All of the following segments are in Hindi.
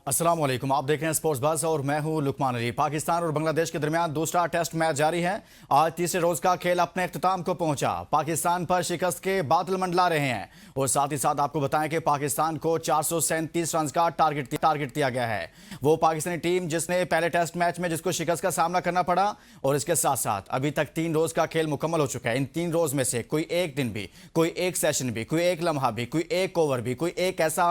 अस्सलाम वालेकुम, आप देख रहे हैं स्पोर्ट्स बस और मैं हूं लुकमान अली। पाकिस्तान और बांग्लादेश के दरमियान दूसरा टेस्ट मैच जारी है। आज तीसरे रोज का खेल अपने इख्तिताम को पहुंचा। पाकिस्तान पर शिकस्त के बादल मंडला रहे हैं और साथ ही साथ आपको बताएं कि पाकिस्तान को 437 रन का टारगेट दिया गया है। वो पाकिस्तानी टीम जिसने पहले टेस्ट मैच में जिसको शिकस्त का सामना करना पड़ा, और इसके साथ साथ अभी तक 3 रोज का खेल मुकम्मल हो चुका है। इन 3 रोज में से कोई एक दिन भी, कोई एक सेशन भी, कोई एक लम्हा भी, कोई एक ओवर भी, कोई एक ऐसा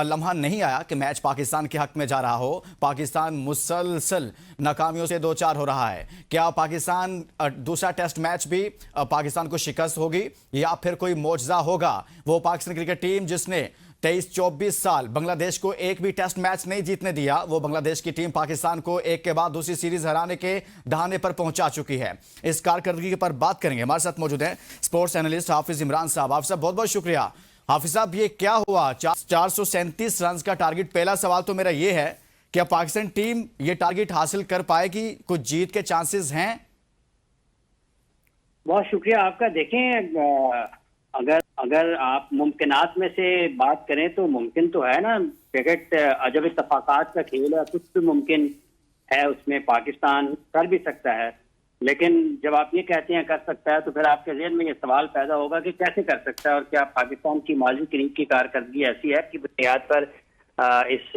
लम्हा नहीं आया कि मैच पाकिस्तान के हक में जा रहा हो। पाकिस्तान मुसलसल नाकामियों से दो चार हो रहा है। क्या पाकिस्तान दूसरा टेस्ट मैच भी पाकिस्तान को शिकस्त होगी या फिर कोई मौजज़ा होगा? वो पाकिस्तान क्रिकेट टीम जिसने 23-24 साल बांग्लादेश को एक भी टेस्ट मैच नहीं जीतने दिया, वो बांग्लादेश की टीम पाकिस्तान को एक के बाद दूसरी सीरीज हराने के दहाने पर पहुंचा चुकी है। इस कारकर्दगी पर बात करेंगे। हमारे साथ मौजूद हैं स्पोर्ट्स एनालिस्ट हाफिज इमरान साहब। हाफिज साहब, बहुत बहुत शुक्रिया। हाफिज साहब, ये क्या हुआ? 437 रन का टारगेट। पहला सवाल तो मेरा ये है, क्या पाकिस्तान टीम ये टारगेट हासिल कर पाएगी? कुछ जीत के चांसेस हैं? बहुत शुक्रिया आपका। देखें, अगर आप मुमकिनात में से बात करें तो मुमकिन तो है ना। क्रिकेट अजब इत्तफाकात का खेल है, कुछ भी मुमकिन है उसमें। पाकिस्तान कर भी सकता है, लेकिन जब आप ये कहते हैं कर सकता है तो फिर आपके ज़हन में ये सवाल पैदा होगा कि कैसे कर सकता है, और क्या पाकिस्तान की माजी करीब की कारकर्दगी ऐसी है कि बुनियाद पर इस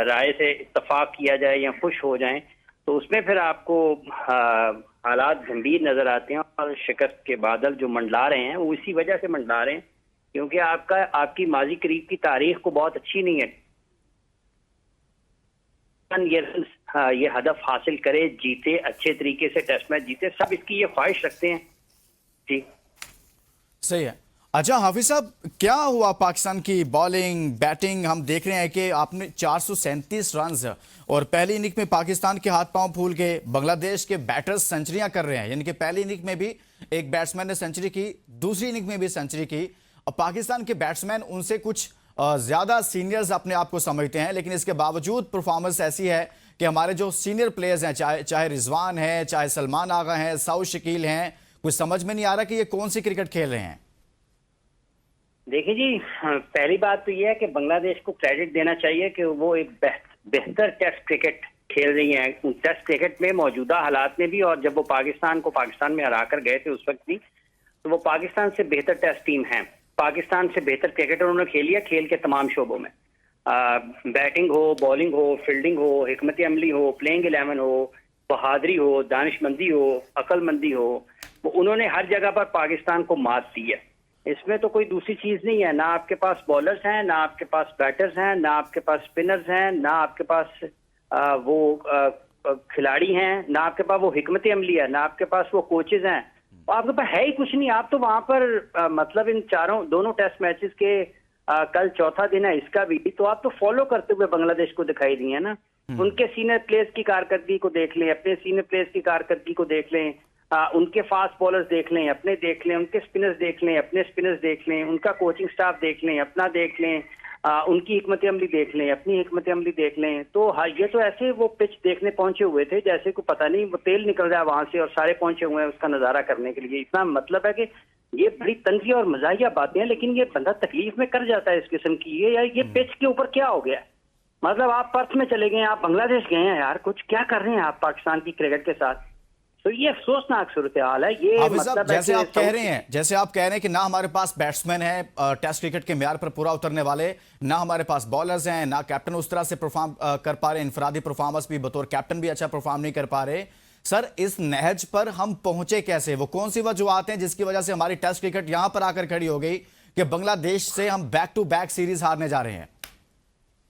राय से इत्तफाक किया जाए या खुश हो जाएं, तो उसमें फिर आपको हालात गंभीर नजर आते हैं। और शिकस्त के बादल जो मंडला रहे हैं वो इसी वजह से मंडला रहे हैं क्योंकि आपकी माजी करीब की तारीख को बहुत अच्छी नहीं है। ये हदफ हासिल करे, जीते, अच्छे तरीके से टेस्ट मैच जीते, सब इसकी ये ख्वाहिश रखते हैं। जी सही है। अच्छा हाफिज साहब, क्या हुआ पाकिस्तान की बॉलिंग बैटिंग? हम देख रहे हैं कि आपने 437 रन, और पहली इनिंग में पाकिस्तान के हाथ पांव फूल गए। बांग्लादेश के बैटर्स सेंचुरियां कर रहे हैं, यानी कि पहली इनिंग में भी एक बैट्समैन ने सेंचुरी की, दूसरी इनिंग में भी सेंचुरी की। और पाकिस्तान के बैट्समैन उनसे कुछ ज्यादा सीनियर्स अपने आप को समझते हैं, लेकिन इसके बावजूद परफॉर्मेंस ऐसी है कि हमारे जो सीनियर प्लेयर्स हैं, चाहे रिजवान है, चाहे सलमान आगा हैं, साउथ शकील हैं, कुछ समझ में नहीं आ रहा कि ये कौन सी क्रिकेट खेल रहे हैं। देखिए जी, पहली बात तो यह है कि बांग्लादेश को क्रेडिट देना चाहिए कि वो एक बेहतर टेस्ट क्रिकेट खेल रही हैं। टेस्ट क्रिकेट में मौजूदा हालात में भी, और जब वो पाकिस्तान में हरा कर गए थे उस वक्त भी, तो वो पाकिस्तान से बेहतर टेस्ट टीम है। पाकिस्तान से बेहतर क्रिकेट उन्होंने खेली है खेल के तमाम शोबों में। बैटिंग हो, बॉलिंग हो, फील्डिंग हो, हिकमत अमली हो, प्लेइंग 11 हो, बहादुरी हो, दानिशमंदी हो, अक्लमंदी हो, वो उन्होंने हर जगह पर पाकिस्तान को मात दी है। इसमें तो कोई दूसरी चीज नहीं है। ना आपके पास बॉलर्स हैं, ना आपके पास बैटर्स हैं, ना आपके पास स्पिनर्स हैं, ना आपके पास वो खिलाड़ी हैं, ना आपके पास वो हिकमत अमली है, ना आपके पास वो कोचेज हैं। आपके पास है ही कुछ नहीं। आप तो वहां पर मतलब इन दोनों टेस्ट मैचेस के कल चौथा दिन है इसका भी, तो आप तो फॉलो करते हुए बांग्लादेश को दिखाई दिए हैं ना। उनके सीनियर प्लेयर्स की कारकर्दगी को देख लें, अपने सीनियर प्लेयर्स की कारकर्दगी को देख लें, उनके फास्ट बॉलर्स देख लें, अपने देख लें, उनके स्पिनर्स देख लें, अपने स्पिनर्स देख लें, उनका कोचिंग स्टाफ देख लें, अपना देख लें, उनकी हिकमत अमली देख लें, अपनी हिकमत अमली देख लें। तो हाँ, ये तो ऐसे वो पिच देखने पहुंचे हुए थे जैसे को पता नहीं वो तेल निकल रहा है वहां से, और सारे पहुंचे हुए हैं उसका नजारा करने के लिए। इतना मतलब है कि ये बड़ी तंजी और मजाहिया बातें हैं, लेकिन ये बंदा तकलीफ में कर जाता है इस किस्म की। ये पिच के ऊपर क्या हो गया? मतलब आप पर्थ में चले गए, आप बांग्लादेश गए हैं यार, कुछ क्या कर रहे हैं आप पाकिस्तान की क्रिकेट के साथ? तो ये अफसोसनाक सूरत हाल है। ये मतलब जैसे आप कह रहे हैं कि ना हमारे पास बैट्समैन है टेस्ट क्रिकेट के म्यार पर पूरा उतरने वाले, ना हमारे पास बॉलर्स हैं, ना कैप्टन उस तरह से परफॉर्म कर पा रहे, इनफरादी परफॉर्मेंस भी बतौर कैप्टन भी अच्छा परफॉर्म नहीं कर पा रहे। सर, इस नहज पर हम पहुंचे कैसे? वो कौन सी वजूहत हैं जिसकी वजह से हमारी टेस्ट क्रिकेट यहां पर आकर खड़ी हो गई कि बांग्लादेश से हम बैक टू बैक सीरीज हारने जा रहे हैं?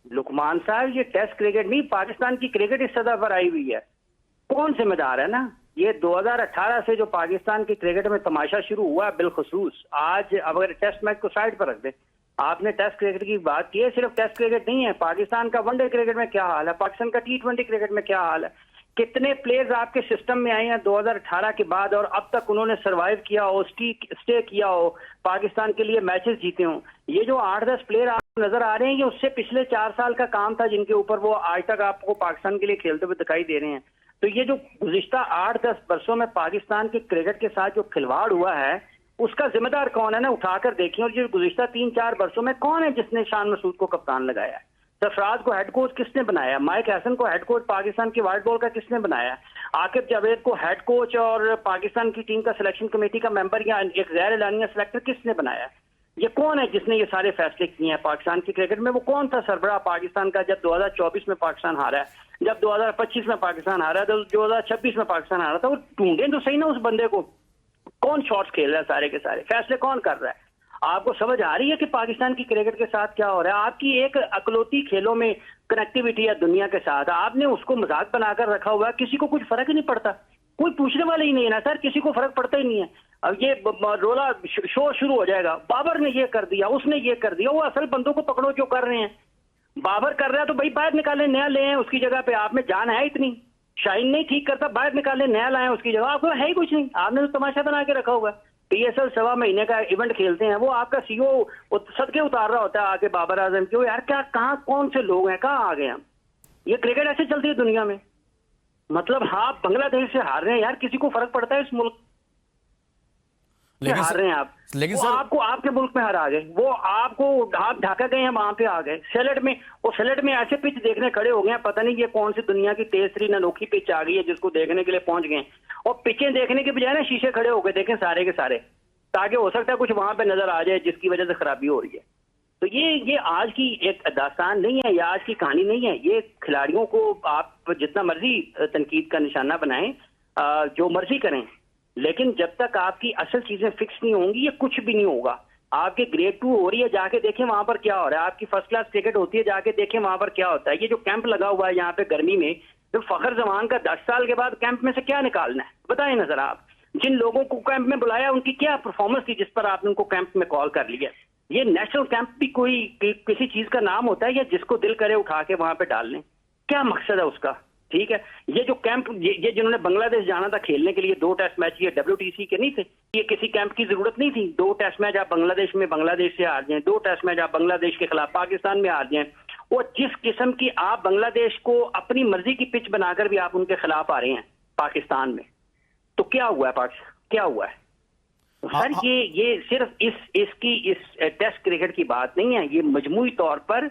लुकमान साहब, ये टेस्ट क्रिकेट नहीं, पाकिस्तान की क्रिकेट इस सतह पर आई हुई है। कौन जिम्मेदार है ना? ये 2018 से जो पाकिस्तान की क्रिकेट में तमाशा शुरू हुआ है, बिलखुसूस आज, अब अगर टेस्ट मैच को साइड पर रख दे, आपने टेस्ट क्रिकेट की बात की है, सिर्फ टेस्ट क्रिकेट नहीं है, पाकिस्तान का वनडे क्रिकेट में क्या हाल है, पाकिस्तान का T20 क्रिकेट में क्या हाल है, कितने प्लेयर्स आपके सिस्टम में आए हैं 2018 के बाद और अब तक उन्होंने सर्वाइव किया हो, स्टे किया हो, पाकिस्तान के लिए मैचेस जीते हों। ये जो 8-10 प्लेयर आपको नजर आ रहे हैं, ये उससे पिछले 4 साल का काम था जिनके ऊपर वो आज तक आपको पाकिस्तान के लिए खेलते हुए दिखाई दे रहे हैं। तो ये जो गुज़िश्ता 8-10 वर्षों में पाकिस्तान के क्रिकेट के साथ जो खिलवाड़ हुआ है, उसका जिम्मेदार कौन है ना, उठाकर देखिए। और ये गुज़िश्ता 3-4 वर्षों में कौन है जिसने शान मसूद को कप्तान लगाया है? सरफराज को हेड कोच किसने बनाया? माइक हैसन को हेड कोच पाकिस्तान की व्हाइट बॉल का किसने बनाया? आकिब जावेद को हेड कोच और पाकिस्तान की टीम का सिलेक्शन कमेटी का मेंबर या एक गैर एलानिया सिलेक्टर किसने बनाया? ये कौन है जिसने ये सारे फैसले किए हैं पाकिस्तान की क्रिकेट में? वो कौन था सरबराह पाकिस्तान का जब 2024 में पाकिस्तान हारा है, जब 2025 में पाकिस्तान हारा है, तो 2026 में पाकिस्तान हारा था? वो ढूंढे तो सही ना उस बंदे को। कौन शॉट्स खेल रहा है? सारे के सारे फैसले कौन कर रहा है? आपको समझ आ रही है कि पाकिस्तान की क्रिकेट के साथ क्या हो रहा है? आपकी एक अकलौती खेलों में कनेक्टिविटी है दुनिया के साथ, आपने उसको मजाक बनाकर रखा हुआ है। किसी को कुछ फर्क ही नहीं पड़ता, कोई पूछने वाला ही नहीं है ना सर, किसी को फर्क पड़ता ही नहीं है। अब ये रोला शो शुरू हो जाएगा, बाबर ने ये कर दिया, उसने ये कर दिया। वो असल बंदों को पकड़ो जो कर रहे हैं। बाबर कर रहा है तो भाई बाहर निकाले, नया ले आए उसकी जगह पे। आप में जान है इतनी? शाइन नहीं ठीक करता, बाहर निकाले, नया लाए उसकी जगह। आपको है ही कुछ नहीं, आपने तो तमाशा बना के रखा हुआ है। PSL 1.25 महीने का इवेंट खेलते हैं, वो आपका CEO सदके उतार रहा होता है आके बाबर आजम क्यों यार, क्या कहाँ कौन से लोग हैं, कहाँ आ गए हम? ये क्रिकेट ऐसे चलती है दुनिया में। मतलब हाँ, बांग्लादेश से हार रहे हैं यार, किसी को फर्क पड़ता है इस मुल्क से हार रहे हैं आप? लेकिन वो सर आपको आपके मुल्क में हरा गए, वो आपको आप ढाका गए हैं, वहां पे आ गए। सेलेट में, वो सेलेट में ऐसे पिच देखने खड़े हो गए हैं, पता नहीं ये कौन सी दुनिया की तेज तरीन अनोखी पिच आ गई है जिसको देखने के लिए पहुंच गए। और पिचें देखने के बजाय ना शीशे खड़े हो गए देखें सारे के सारे, ताकि हो सकता है कुछ वहां पे नजर आ जाए जिसकी वजह से खराबी हो रही है। तो ये आज की एक दास्तान नहीं है, ये आज की कहानी नहीं है। ये खिलाड़ियों को आप जितना मर्जी तनकीद का निशाना बनाएं, जो मर्जी करें, लेकिन जब तक आपकी असल चीजें फिक्स नहीं होंगी ये कुछ भी नहीं होगा। आपके ग्रेड 2 हो रही है, जाके देखें वहां पर क्या हो रहा है। आपकी फर्स्ट क्लास क्रिकेट होती है, जाके देखें वहां पर क्या होता है। ये जो कैंप लगा हुआ है यहाँ पे गर्मी में, तो फखर जमान का 10 साल के बाद कैंप में से क्या निकालना है बताएं ना जरा आप। जिन लोगों को कैंप में बुलाया उनकी क्या परफॉर्मेंस थी जिस पर आपने उनको कैंप में कॉल कर लिया? ये नेशनल कैंप भी कोई किसी चीज का नाम होता है या जिसको दिल करे उठा के वहां पे डाल लें? क्या मकसद है उसका? ठीक है, ये जो कैंप ये जिन्होंने बांग्लादेश जाना था खेलने के लिए 2 टेस्ट मैच, ये WTC के नहीं थे, ये किसी कैंप की जरूरत नहीं थी। 2 टेस्ट मैच आप बांग्लादेश में बांग्लादेश से हार जाएं, 2 टेस्ट मैच आप बांग्लादेश के खिलाफ पाकिस्तान में हार जाएं, और जिस किस्म की आप बांग्लादेश को अपनी मर्जी की पिच बनाकर भी आप उनके खिलाफ आ रहे हैं पाकिस्तान में, तो क्या हुआ है पाकिस्तान? क्या हुआ है सर? ये सिर्फ इस टेस्ट क्रिकेट की बात नहीं है, ये मजमूई तौर पर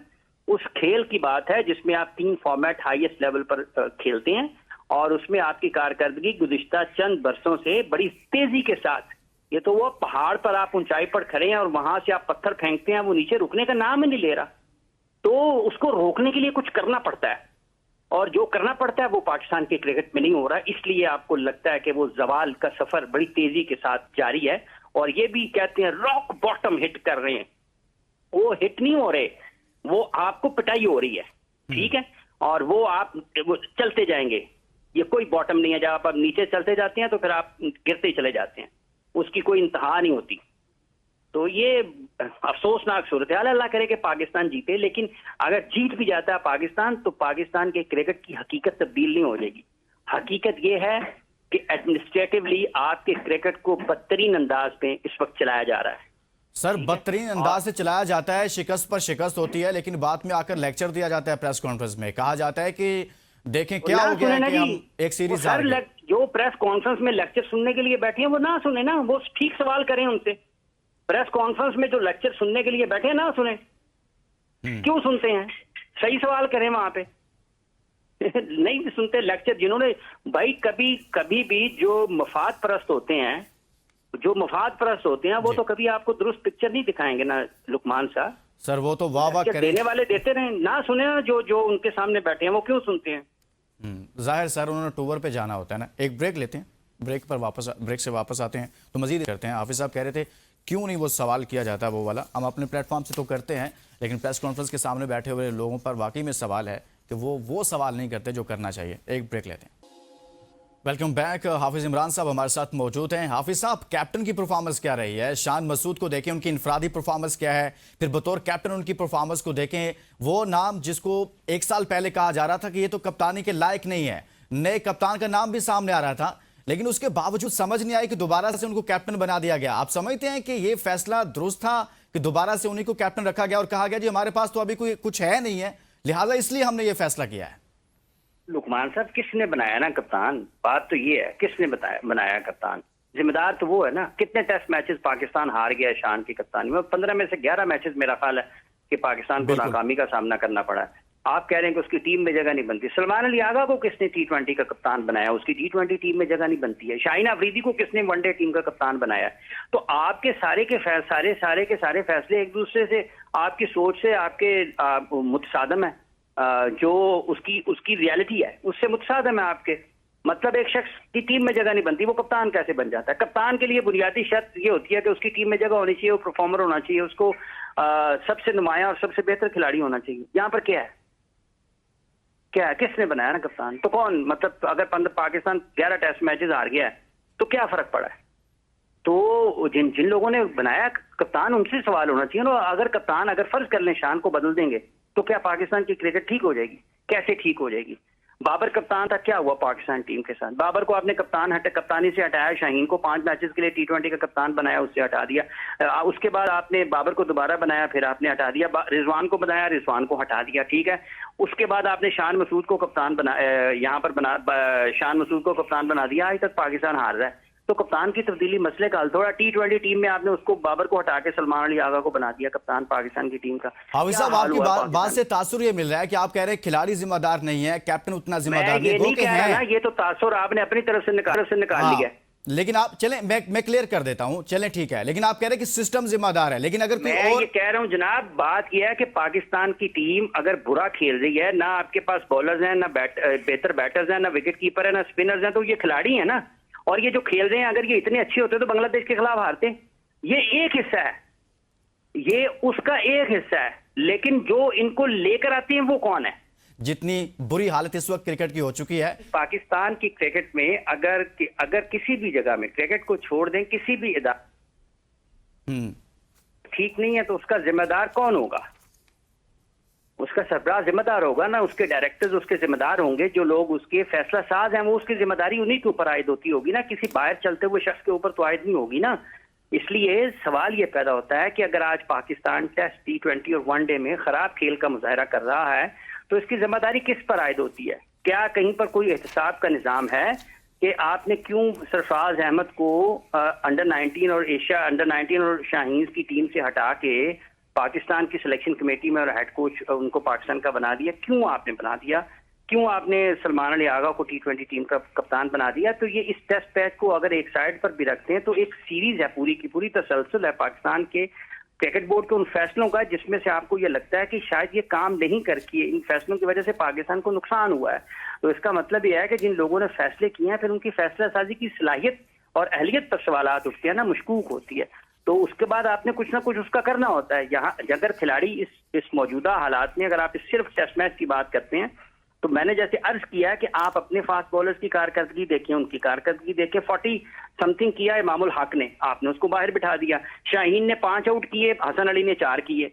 उस खेल की बात है जिसमें आप 3 फॉर्मेट हाईएस्ट लेवल पर खेलते हैं, और उसमें आपकी कारकर्दगी गुज़िश्ता चंद बरसों से बड़ी तेजी के साथ, ये तो वो पहाड़ पर आप ऊंचाई पर खड़े हैं और वहां से आप पत्थर फेंकते हैं, वो नीचे रुकने का नाम ही नहीं ले रहा। तो उसको रोकने के लिए कुछ करना पड़ता है, और जो करना पड़ता है वो पाकिस्तान के क्रिकेट में नहीं हो रहा। इसलिए आपको लगता है कि वो जवाल का सफर बड़ी तेजी के साथ जारी है, और ये भी कहते हैं रॉक बॉटम हिट कर रहे हैं। वो हिट नहीं हो रहे, वो आपको पिटाई हो रही है, ठीक है, और वो चलते जाएंगे। ये कोई बॉटम नहीं है, जब आप नीचे चलते जाते हैं तो फिर आप गिरते ही चले जाते हैं, उसकी कोई इंतहा नहीं होती। तो ये अफसोसनाक सूरत हाल है। अल्लाह करे कि पाकिस्तान जीते, लेकिन अगर जीत भी जाता है पाकिस्तान तो पाकिस्तान के क्रिकेट की हकीकत तब्दील नहीं हो जाएगी। हकीकत ये है कि एडमिनिस्ट्रेटिवली आपके क्रिकेट को बदतरीन अंदाज पे इस वक्त चलाया जा रहा है। सर बदतरीन अंदाज से चलाया जाता है, शिकस्त पर शिकस्त होती है, लेकिन बाद में आकर लेक्चर दिया जाता है प्रेस कॉन्फ्रेंस में, कहा जाता है कि देखें क्या हो गया है कि हम एक सीरीज हार गए। जो प्रेस कॉन्फ्रेंस में लेक्चर सुनने के लिए बैठे हैं वो ना सुने ना, वो ठीक सवाल करें उनसे। प्रेस कॉन्फ्रेंस में जो लेक्चर सुनने के लिए बैठे हैं ना सुने, क्यों सुनते हैं? सही सवाल करें वहां पे। नहीं सुनते लेक्चर जिन्होंने, भाई कभी भी जो मफाद परस्त होते हैं, वो तो कभी आपको दुरुस्त पिक्चर नहीं दिखाएंगे ना लुकमान साहब। सर वो तो वाह वाह देने वाले देते रहे, ना सुने ना जो उनके सामने बैठे हैं वो क्यों सुनते हैं? जाहिर सर उन्होंने टूर पे जाना होता है ना। एक ब्रेक लेते हैं, ब्रेक से वापस आते हैं तो मजीद करते हैं। हाफिज साहब कह रहे थे क्यों नहीं वो सवाल किया जाता वो वाला, हम अपने प्लेटफॉर्म से तो करते हैं, लेकिन प्रेस कॉन्फ्रेंस के सामने बैठे हुए लोगों पर वाकई में सवाल है कि वो सवाल नहीं करते जो करना चाहिए। एक ब्रेक लेते हैं। Welcome back. हाफिज इमरान साहब हमारे साथ मौजूद हैं। हाफिज साहब, कैप्टन की परफॉर्मेंस क्या रही है? शान मसूद को देखें, उनकी इनफरादी परफॉर्मेंस क्या है, फिर बतौर कैप्टन उनकी परफॉर्मेंस को देखें। वो नाम जिसको 1 साल पहले कहा जा रहा था कि ये तो कप्तानी के लायक नहीं है, नए कप्तान का नाम भी सामने आ रहा था, लेकिन उसके बावजूद समझ नहीं आई कि दोबारा से उनको कैप्टन बना दिया गया। आप समझते हैं कि ये फैसला दुरुस्त था कि दोबारा से उन्हीं को कैप्टन रखा गया और कहा गया जी हमारे पास तो अभी कोई कुछ है नहीं है, लिहाजा इसलिए हमने ये फैसला किया है? लुकमान साहब, किसने बनाया ना कप्तान? बात तो ये है, किसने बनाया कप्तान? जिम्मेदार तो वो है ना। कितने टेस्ट मैचेस पाकिस्तान हार गया शान की कप्तानी में? 15 में से 11 मैचेस मेरा ख्याल है कि पाकिस्तान को बिल्कुल। नाकामी का सामना करना पड़ा है। आप कह रहे हैं कि उसकी टीम में जगह नहीं बनती। सलमान अली आगा को किसने T20 का कप्तान बनाया? उसकी T20 टीम में जगह नहीं बनती है। शाहीन अफरीदी को किसने वनडे टीम का कप्तान बनाया? तो आपके सारे के सारे फैसले एक दूसरे से, आपकी सोच से, आपके मुतसादम है। जो उसकी रियलिटी है उससे मुतसादम है आपके। मतलब एक शख्स की टीम में जगह नहीं बनती, वो कप्तान कैसे बन जाता है? कप्तान के लिए बुनियादी शर्त ये होती है कि उसकी टीम में जगह होनी चाहिए, वो परफॉर्मर होना चाहिए, उसको सबसे नुमाया और सबसे बेहतर खिलाड़ी होना चाहिए। यहाँ पर क्या है? क्या है? किसने बनाया ना कप्तान? तो कौन, मतलब अगर पाकिस्तान 11 टेस्ट मैचेस हार गया है तो क्या फर्क पड़ा है? तो जिन जिन लोगों ने बनाया कप्तान, उनसे सवाल होना चाहिए ना। अगर कप्तान, अगर फर्ज कर लें शान को बदल देंगे तो क्या पाकिस्तान की क्रिकेट ठीक हो जाएगी? कैसे ठीक हो जाएगी? बाबर कप्तान था, क्या हुआ पाकिस्तान टीम के साथ? बाबर को आपने कप्तानी से हटाया, शाहीन को 5 मैचेस के लिए T20 का कप्तान बनाया, उससे हटा दिया। उसके बाद आपने बाबर को दोबारा बनाया, फिर आपने हटा दिया। रिजवान को बनाया, रिजवान को हटा दिया, ठीक है। उसके बाद आपने शान मसूद को कप्तान शान मसूद को कप्तान बना दिया। आज तक पाकिस्तान हार रहा है। तो कप्तान की तब्दीली मसले का हल थोड़ा। T20 टीम में आपने उसको, बाबर को हटा के सलमान अली आगा को बना दिया कप्तान पाकिस्तान की टीम का। हाफिज साहब, आपकी बात से तासुर ये मिल रहा है कि आप कह रहे हैं खिलाड़ी जिम्मेदार नहीं है, कैप्टन उतना जिम्मेदार नहीं। नहीं कह रहा ना, ये तो तासुर आपने अपनी तरफ से निकाल लिया। लेकिन आप चलें, मैं क्लियर कर देता हूं, चलें ठीक है, लेकिन आप कह रहे हैं कि सिस्टम जिम्मेदार है। लेकिन अगर मैं ये कह रहा हूं जनाब, बात यह है कि पाकिस्तान की टीम अगर बुरा खेल रही है, ना आपके पास बॉलर्स हैं, ना बेहतर बैटर्स हैं, ना विकेट कीपर है, ना स्पिनर्स हैं, तो ये खिलाड़ी है ना। और ये जो खेल रहे हैं, अगर ये इतने अच्छे होते तो बांग्लादेश के खिलाफ हारते। ये एक हिस्सा है, ये उसका एक हिस्सा है। लेकिन जो इनको लेकर आते हैं वो कौन है? जितनी बुरी हालत इस वक्त क्रिकेट की हो चुकी है, पाकिस्तान की क्रिकेट में अगर किसी भी जगह में क्रिकेट को छोड़ दें, किसी भी इदारा ठीक नहीं है, तो उसका जिम्मेदार कौन होगा? उसका सरबराह जिम्मेदार होगा ना, उसके डायरेक्टर्स उसके जिम्मेदार होंगे, जो लोग उसके फैसला साज हैं वो उसकी जिम्मेदारी उन्हीं के ऊपर आयद होती होगी ना, किसी बाहर चलते हुए शख्स के ऊपर तो आयद नहीं होगी ना। इसलिए सवाल ये पैदा होता है कि अगर आज पाकिस्तान टेस्ट T20 और वनडे में खराब खेल का मुजाहरा कर रहा है तो इसकी जिम्मेदारी किस पर आयद होती है? क्या कहीं पर कोई एहतसाब का निज़ाम है कि आपने क्यों सरफराज अहमद को अंडर 19 और एशिया अंडर 19 और शाहीन की टीम से हटा के पाकिस्तान की सिलेक्शन कमेटी में और हेड कोच उनको पाकिस्तान का बना दिया? क्यों आपने बना दिया? क्यों आपने सलमान अली आगा को T20 टीम का कप्तान बना दिया? तो ये इस टेस्ट मैच को अगर एक साइड पर भी रखते हैं तो एक सीरीज है, पूरी की पूरी तसलसल है पाकिस्तान के क्रिकेट बोर्ड के उन फैसलों का, जिसमें से आपको ये लगता है कि शायद ये काम नहीं कर किए, इन फैसलों की वजह से पाकिस्तान को नुकसान हुआ है। तो इसका मतलब ये है कि जिन लोगों ने फैसले किए हैं, फिर उनकी फैसला साजी की सलाहियत और अहलियत पर सवालात उठते हैं ना, मशकूक होती है। तो उसके बाद आपने कुछ ना कुछ उसका करना होता है। यहाँ अगर खिलाड़ी इस मौजूदा हालात में, अगर आप सिर्फ टेस्ट मैच की बात करते हैं, तो मैंने जैसे अर्ज किया कि आप अपने फास्ट बॉलर्स की कारकर्दगी देखें, उनकी कारकर्दगी देखें। 40 समथिंग किया इमामुल हक ने, आपने उसको बाहर बिठा दिया। शाहीन ने 5 आउट किए, हसन अली ने 4 किए।